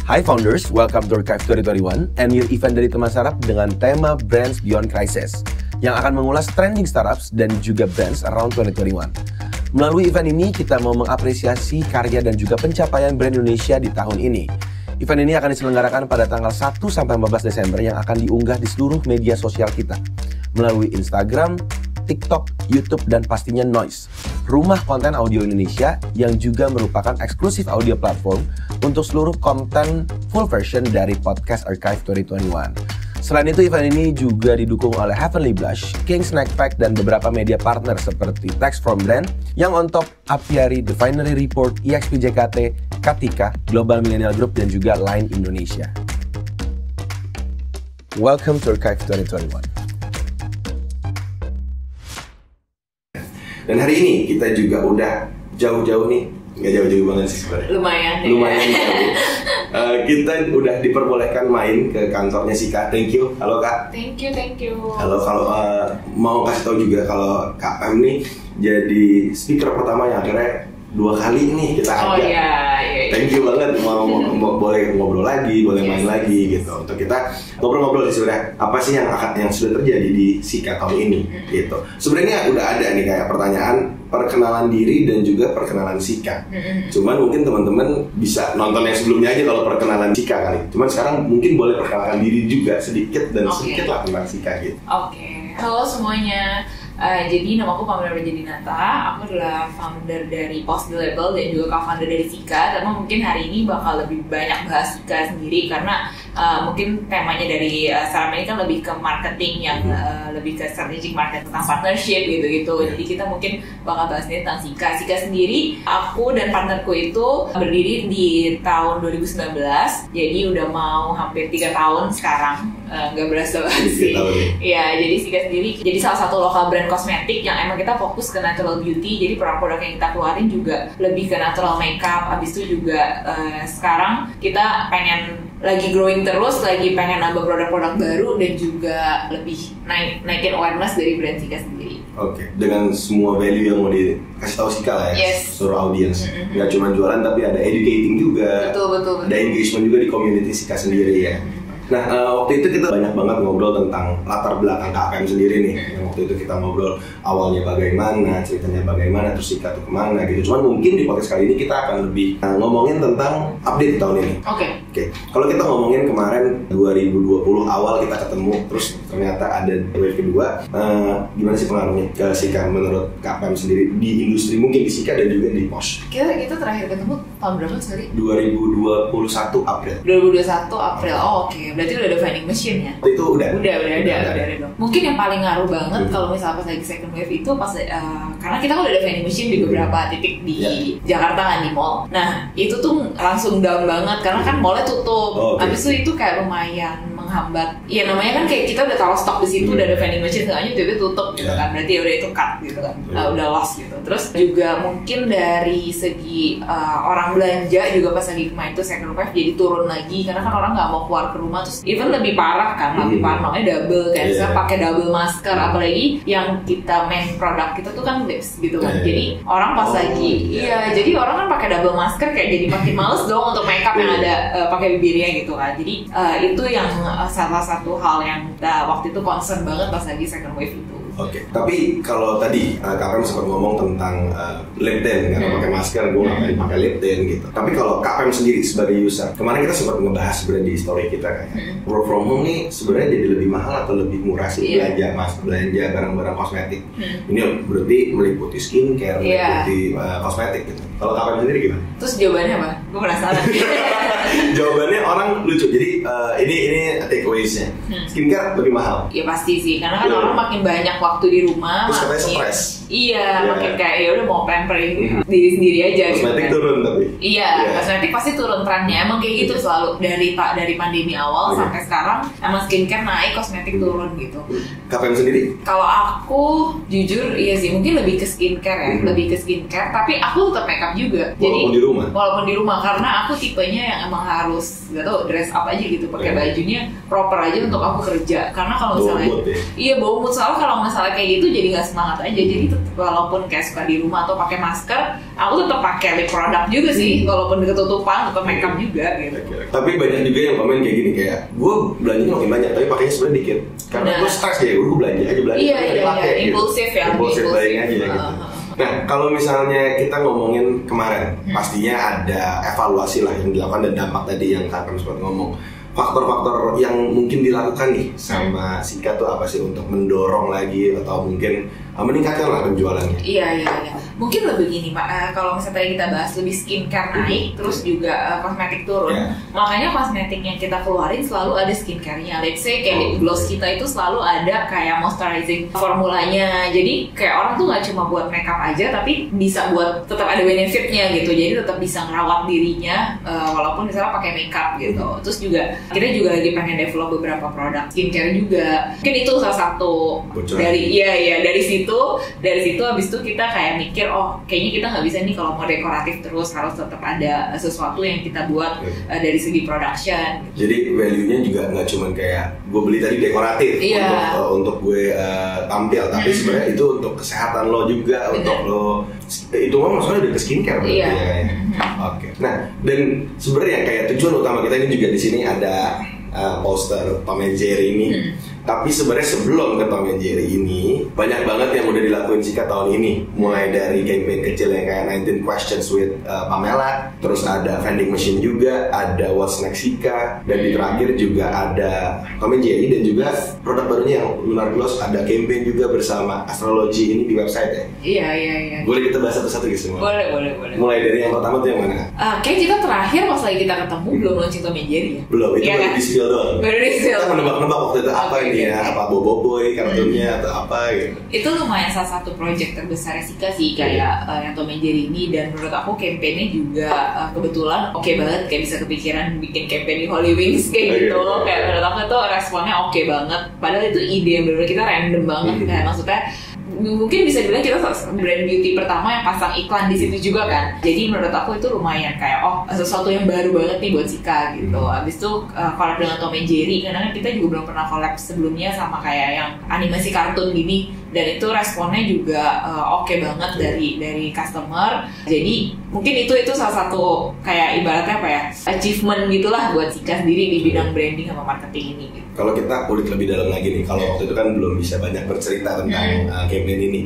Hi founders, welcome to Archive 2021, annual event dari teman startup dengan tema Brands Beyond Crisis yang akan mengulas trending startups dan juga brands around 2021. Melalui event ini, kita mau mengapresiasi karya dan juga pencapaian brand Indonesia di tahun ini. Event ini akan diselenggarakan pada tanggal 1 sampai 14 Desember yang akan diunggah di seluruh media sosial kita melalui Instagram, TikTok, YouTube, dan pastinya Noise, rumah konten audio Indonesia yang juga merupakan eksklusif audio platform untuk seluruh konten full version dari podcast Archive 2021. Selain itu, event ini juga didukung oleh Heavenly Blush, King Snack Pack, dan beberapa media partner seperti Text from Brand, yang on top, Apiari, The Finery Report, EXP JKT, Katika, Global Millennial Group, dan juga Line Indonesia. Welcome to Archive 2021. Dan hari ini kita juga udah jauh-jauh nih, nggak jauh-jauh banget sih sebenarnya. Lumayan jauh. Kita udah diperbolehkan main ke kantornya Sika. Thank you. Halo Kak. Thank you. Halo, kalau mau kasih tahu juga kalau Kak Pem nih jadi speaker pertama yang akhirnya 2 kali nih kita ajak. Oh iya. Thank you banget mau boleh ngobrol lagi, boleh main lagi gitu. Untuk kita ngobrol-ngobrol sih sebenarnya apa sih yang sudah terjadi di Sika tahun ini gitu. Sebenarnya udah ada nih kayak pertanyaan perkenalan diri dan juga perkenalan Sika. Cuman mungkin teman-teman bisa nonton yang sebelumnya aja kalau perkenalan Sika kali. Cuman sekarang mungkin boleh perkenalkan diri juga sedikit dan sedikit lah tentang Sika gitu. Oke. Halo semuanya. Jadi nama aku Pamela Rajadinata, aku adalah founder dari Post The Label dan juga co-founder dari Sika. Tapi mungkin hari ini bakal lebih banyak bahas Sika sendiri karena mungkin temanya dari startup ini kan lebih ke marketing yang lebih ke strategic market tentang partnership gitu-gitu. Jadi kita mungkin bakal bahas ini tentang Sika. Sika sendiri, aku dan partnerku itu berdiri di tahun 2019, jadi udah mau hampir 3 tahun sekarang. Nggak berasa banget sih. Iya, jadi Sika sendiri jadi salah satu lokal brand kosmetik yang emang kita fokus ke natural beauty. Jadi produk-produk yang kita keluarin juga lebih ke natural makeup. Abis itu juga sekarang kita pengen lagi growing terus, lagi pengen nambah produk-produk baru dan juga lebih naikin awareness dari brand Sika sendiri. Oke, dengan semua value yang mau dikasih tahu Sika lah ya, seluruh audience. Nggak cuma jualan tapi ada educating juga. Betul. Ada engagement juga di community Sika sendiri ya. Nah, waktu itu kita banyak banget ngobrol tentang latar belakang KPM sendiri nih. Yang waktu itu kita ngobrol awalnya bagaimana, ceritanya bagaimana, terus Sika tuh kemana gitu. Cuman mungkin di podcast kali ini kita akan lebih ngomongin tentang update tahun ini. Oke. Kalau kita ngomongin kemarin 2020 awal kita ketemu, terus ternyata ada wave kedua. Gimana sih pengaruhnya ke Sika menurut KPM sendiri di industri, mungkin di Sika dan juga di Posh? Kita terakhir ketemu tahun berapa sekali? 2021 April. 2021 April. Oh, oke. Berarti udah ada vending machine ya? Itu udah ada dong. Mungkin yang paling ngaruh banget kalau misalnya pas lagi second wave itu pas karena kita kan udah ada vending machine di beberapa titik di Jakarta kan, di mall. Nah, itu tuh langsung down banget karena kan mallnya tutup. Habis itu kayak lumayan menghambat. Ya namanya kan kayak kita udah taruh stok di situ, udah ada vending machine, sebenarnya tiba-tiba tutup gitu kan. Berarti udah itu cut gitu kan. Udah lost gitu. Terus juga mungkin dari segi orang belanja juga pas lagi kemarin itu second wave jadi turun lagi karena kan orang nggak mau keluar ke rumah. Terus even lebih parah kan, lebih parnonya double kan, saya pakai double masker, apalagi yang kita main produk kita tuh kan lips gitu kan. Jadi orang pas jadi orang kan pakai double masker kayak jadi makin males dong untuk makeup yang ada pakai bibirnya gitu kan. Jadi itu yang salah satu hal yang waktu itu concern banget pas lagi second wave itu. Oke, tapi kalau tadi KPM sempat ngomong tentang lip tint, nggak pakai masker, gue nggak pakai lip tint gitu. Tapi kalau KPM sendiri sebagai user, kemarin kita sempat ngebahas sebenarnya di story kita kayak work from home nih sebenarnya jadi lebih mahal atau lebih murah sih belanja barang-barang kosmetik. Ini berarti meliputi skincare, meliputi kosmetik gitu. Kalau KPM sendiri gimana? Terus jawabannya apa? Gue penasaran. Jawabannya orang lucu. Jadi ini takeaways-nya. Skincare lebih mahal. Ya pasti sih, karena kan orang makin banyak waktu di rumah. Terus katanya stres. Makin kayak ya udah mau pampering diri sendiri aja. Kosmetik turun tapi. Kosmetik pasti turun trennya. Emang kayak gitu selalu dari pandemi awal sampai sekarang. Emang skincare naik, kosmetik turun gitu. KPM sendiri? Kalau aku jujur iya sih, mungkin lebih ke skincare ya, lebih ke skincare. Tapi aku tetap makeup juga. Walaupun di rumah. Walaupun di rumah karena aku tipenya yang emang emang harus nggak tau dress up aja gitu, pakai bajunya proper aja untuk aku kerja. Karena kalau misalnya iya bawa mood, soalnya kalau masalah kayak gitu jadi nggak semangat aja. Jadi walaupun kayak suka di rumah atau pakai masker, aku tetap pakai lip product juga sih, walaupun ketutupan atau makeup juga gitu. Tapi banyak juga yang komen kayak gini, kayak gue belanja makin banyak tapi pakainya sebenarnya dikit karena gue stres ya, gue belanja aja iya, gitu. Impulsif ya, impulsif buying aja gitu. Nah, kalau misalnya kita ngomongin kemarin, pastinya ada evaluasi lah yang dilakukan dan dampak tadi yang Kak Pem sempat ngomong. Faktor-faktor yang mungkin dilakukan nih sama Sika tuh apa sih untuk mendorong lagi atau mungkin meningkatkan lah penjualannya? Iya. Mungkin lebih gini Pak, kalau misalnya tadi kita bahas lebih skincare naik, terus juga kosmetik turun. Makanya kosmetik yang kita keluarin selalu ada skincare-nya. Let's say kayak lip gloss kita itu selalu ada kayak moisturizing formulanya. Jadi kayak orang tuh nggak cuma buat makeup aja, tapi bisa buat tetap ada benefitnya gitu. Jadi tetap bisa ngerawat dirinya walaupun misalnya pakai makeup gitu. Terus juga kita juga lagi pengen develop beberapa produk skincare juga. Mungkin itu salah satu dari dari situ habis itu kita kayak mikir, oh kayaknya kita nggak bisa nih kalau mau dekoratif terus, harus tetap ada sesuatu yang kita buat dari segi production. Jadi value-nya juga nggak cuma kayak gue beli tadi dekoratif untuk gue tampil, tapi sebenarnya itu untuk kesehatan lo juga, untuk lo itu mah maksudnya udah ke skincare berarti ya. Oke. Nah, dan sebenarnya kayak tujuan utama kita ini juga di sini ada poster Tom and Jerry ini. Tapi sebenarnya sebelum ke Tom and Jerry ini banyak banget yang udah dilakuin Sika tahun ini. Mulai dari campaign kecil yang kayak 19 Questions with Pamela, terus ada vending machine juga, ada What's Next Sika, dan di terakhir juga ada Tom and Jerry, dan juga produk barunya yang Lunar Gloss, ada campaign juga bersama astrologi ini di website ya. Iya. Boleh kita bahas satu-satu gitu semua? Boleh. Mulai dari yang pertama tuh yang mana? Kayak kita terakhir pas lagi kita ketemu belum launching Tom and Jerry ya? Belum, itu baru di spill doang. Baru di spill. Kita menebak-nebak waktu itu apa ini ya, apa Boboiboy kartunnya atau apa gitu. Itu lumayan salah satu project terbesar Sika sih, kayak yang Tom and Jerry ini, dan menurut aku campaign-nya juga kebetulan oke banget, kayak bisa kepikiran bikin campaign di Holy Wings kayak gitu. Kayak menurut aku itu responnya oke banget, padahal itu ide yang benar-benar kita random banget kayak maksudnya mungkin bisa dibilang kita brand beauty pertama yang pasang iklan di situ juga kan. Jadi menurut aku itu lumayan kayak sesuatu yang baru banget nih buat Sika gitu. Abis itu collab dengan Tom and Jerry, karena kan kita juga belum pernah collab sebelumnya sama kayak yang animasi kartun gini, dan itu responnya juga oke banget dari customer. Jadi mungkin itu salah satu kayak ibaratnya apa ya, achievement gitulah buat Sika sendiri di bidang branding sama marketing ini gitu. Kalau kita kulik lebih dalam lagi nih, kalau waktu itu kan belum bisa banyak bercerita tentang campaign ini.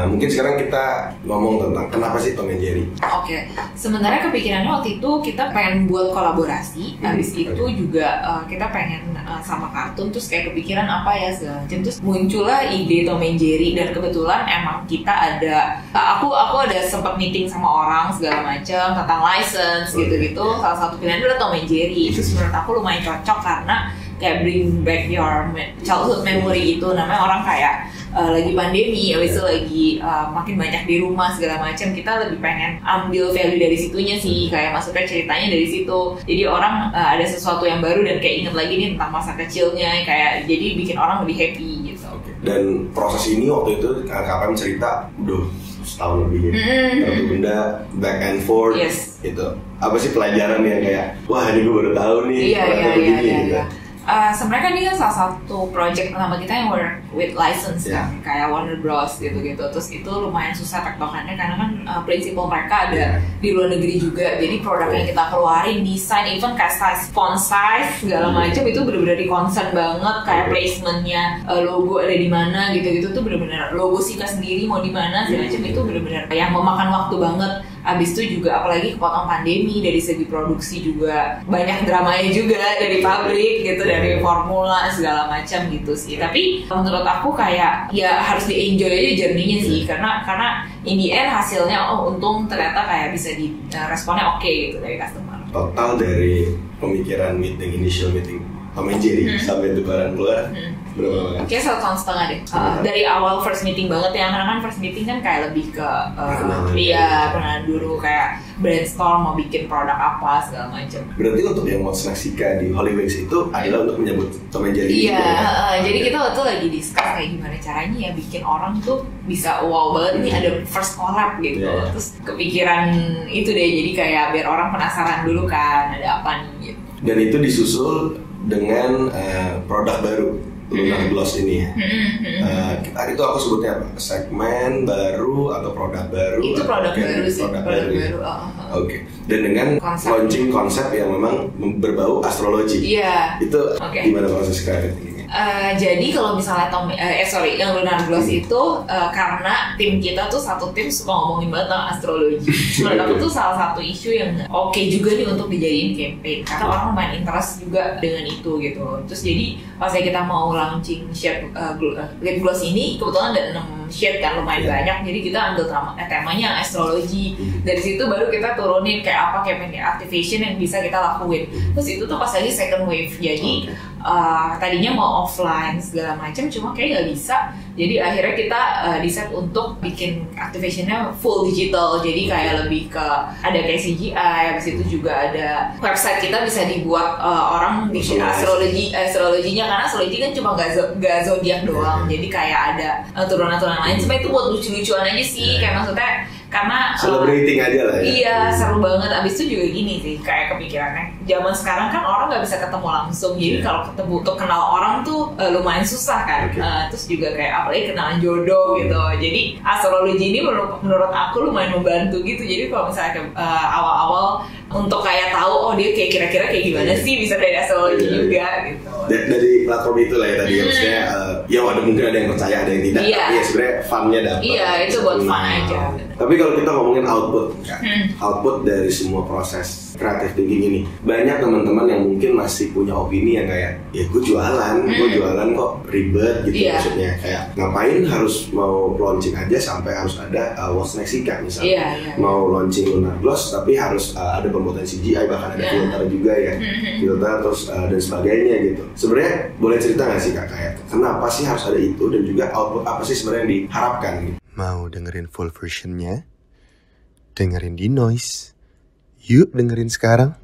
Mungkin sekarang kita ngomong tentang kenapa sih Tom and Jerry. Oke. Sebenarnya kepikirannya waktu itu kita pengen buat kolaborasi. Habis itu juga kita pengen sama kartun, terus kayak kepikiran apa ya segala macam. Terus muncullah ide Tom and Jerry, dan kebetulan emang kita ada aku ada sempat meeting sama orang segala macam tentang license gitu-gitu. Salah satu pilihan adalah Tom and Jerry. Itu menurut aku lumayan cocok karena kayak bring back your childhood memory itu. Namanya orang kayak lagi pandemi, habis itu lagi makin banyak di rumah segala macam, kita lebih pengen ambil value dari situnya sih, kayak maksudnya ceritanya dari situ. Jadi orang ada sesuatu yang baru dan kayak inget lagi nih tentang masa kecilnya, kayak jadi bikin orang lebih happy gitu. Dan proses ini waktu itu Kak Pem cerita udah setahun lebih satu benda back and forth gitu. Apa sih pelajaran yang kayak wah ini gue baru tahu nih gitu. Sebenarnya kan ini kan salah satu project pertama kita yang work with license kan, kayak Warner Bros gitu-gitu. Terus itu lumayan susah tektokannya karena kan prinsipal mereka ada di luar negeri juga. Jadi produk yang kita keluarin, desain, even kayak size, font size segala macam itu benar-benar di concern banget, kayak placementnya, logo ada di mana gitu-gitu tuh benar-benar logo Sika sendiri mau di mana segala macam itu benar-benar yang memakan waktu banget. Abis itu juga apalagi kepotong pandemi, dari segi produksi juga banyak dramanya juga dari pabrik gitu, dari formula segala macam gitu sih. Tapi menurut aku kayak ya harus di-enjoy aja journey-nya sih, karena in the end hasilnya untung ternyata kayak bisa di responnya oke gitu dari customer. Total dari pemikiran initial meeting Tom and Jerry sampai itu barang keluar berapa banget? Kayaknya 1,5 tahun deh. Dari awal first meeting banget ya, karena kan first meeting kan kayak lebih ke perkenalan dulu, kayak brainstorm mau bikin produk apa segala macam. Berarti untuk yang What's Next Sika di Holy Wings itu adalah untuk menyebut Tom and Jerry. Iya, jadi kita waktu lagi discuss kayak gimana caranya ya bikin orang tuh bisa wow banget nih ada first collab gitu. Terus kepikiran itu deh, jadi kayak biar orang penasaran dulu kan ada apa nih gitu. Dan itu disusul dengan produk baru Lunar Gloss ini ya. Itu aku sebutnya apa? Segmen baru atau produk baru? Itu produk baru sih. Produk baru. Oke. Dan dengan launching konsep yang memang berbau astrologi. Iya. Itu gimana proses kreatifnya? Jadi kalau misalnya yang Lunar Gloss itu karena tim kita tuh satu tim suka ngomongin banget tentang astrologi. Menurut aku tuh salah satu isu yang oke juga nih untuk dijadiin campaign karena orang lumayan interest juga dengan itu gitu. Terus jadi pas kita mau launching shade lip gloss ini kebetulan ada 6 shade kan lumayan banyak, jadi kita ambil temanya astrologi. Dari situ baru kita turunin kayak apa campaign activation yang bisa kita lakuin. Terus itu tuh pas lagi second wave, jadi tadinya mau offline segala macam cuma kayak nggak bisa, jadi akhirnya kita decide untuk bikin activationnya full digital, jadi kayak lebih ke ada kayak CGI, habis itu juga ada website kita bisa dibuat orang di astrologinya karena astrologi kan cuma nggak zodiak doang, jadi kayak ada turunan-turunan lain. Sebenarnya itu buat lucu-lucuan aja sih, kayak maksudnya karena celebrating aja lah ya. Iya, seru banget. Abis itu juga gini sih, kayak kepikirannya zaman sekarang kan orang nggak bisa ketemu langsung, jadi kalau ketemu untuk kenal orang tuh lumayan susah kan. Terus juga kayak apalagi kenalan jodoh gitu. Jadi astrologi ini menurut aku lumayan membantu gitu. Jadi kalau misalnya awal-awal untuk kayak tahu dia kayak kira-kira kayak gimana sih, bisa dari astrologi juga gitu. Dari platform itu lah ya tadi, maksudnya ya ada mungkin ada yang percaya ada yang tidak, tapi ya sebenarnya funnya dapat. Iya, itu buat fun aja. Tapi kalau kita ngomongin output dari semua proses creative thinking ini, banyak teman-teman yang mungkin masih punya opini yang kayak, ya gue jualan kok ribet gitu. Maksudnya kayak ngapain harus mau launching aja sampai harus ada what's next ikan misalnya. Mau launching Lunar Gloss tapi harus ada pembuatan CGI, bahkan ada filter juga ya, filter terus dan sebagainya gitu. Sebenarnya boleh cerita nggak sih Kak, kayak kenapa sih harus ada itu dan juga output apa sih sebenarnya yang diharapkan gitu? Mau dengerin full versionnya? Dengerin di Noise. Yuk dengerin sekarang.